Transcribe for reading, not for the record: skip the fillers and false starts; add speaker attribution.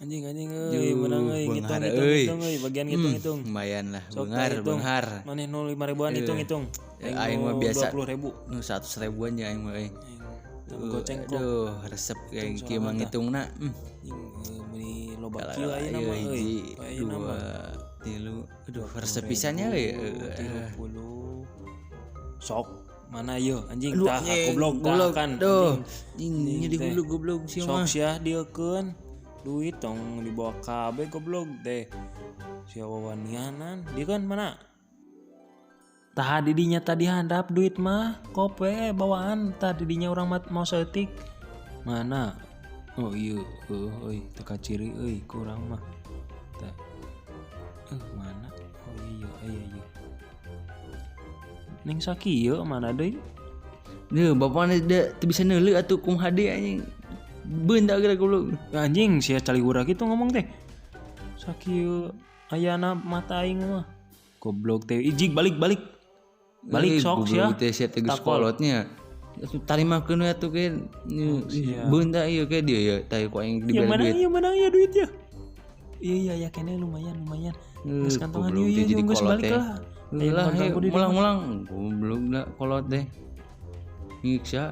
Speaker 1: Anjing euy menang euy ngitung euy bagian ngitung.
Speaker 2: Lumayan lah
Speaker 1: Sok
Speaker 2: beunghar.
Speaker 1: Maneh 5.000-an hitung.
Speaker 2: Aing mah biasa
Speaker 1: 20.000.
Speaker 2: 100.000-an ya aing mah euy.
Speaker 1: Goceng kok.
Speaker 2: Aduh, resep kayak kieu mah ngitungna.
Speaker 1: Meuni loba kieu ayeuna mah euy. Ayeuna mah
Speaker 2: 3 aduh resep pisannya euy.
Speaker 1: 30. Sok mana ieu anjing tah goblok kan
Speaker 2: anjing jadi hulu goblok sia mah.
Speaker 1: Sok sia diekeun duit tong dibawa KB goblok teh. Sia wawanianan dia kan mana? Tah didinya tadi handap duit mah kope bawaan tah didinya orang mau setik. Mana? Oh iya euy teka ciri euy kurang mah. Tah. Mana? Oh iya. Ning sakieu mana deui?
Speaker 2: Deuh bapana teu bisa neuleuh atuh kum hade anjing. Beun da geura goblok.
Speaker 1: Anjing sia caligura kitu ngomong teh. Sakieu ayana mata aing mah. Goblok teh ijig balik. Balik sok sia.
Speaker 2: Goblok teh sia teh geus kolotnya. Tarimakeun we atuh ke. Beun da ieu ke dieu ya tah ku aing dibere duit.
Speaker 1: Yang menang ya duit ya. Iya kene lumayan. Geus kantongan ieu geus balik lah.
Speaker 2: Mulang goblok da kolot teh. Ngiksa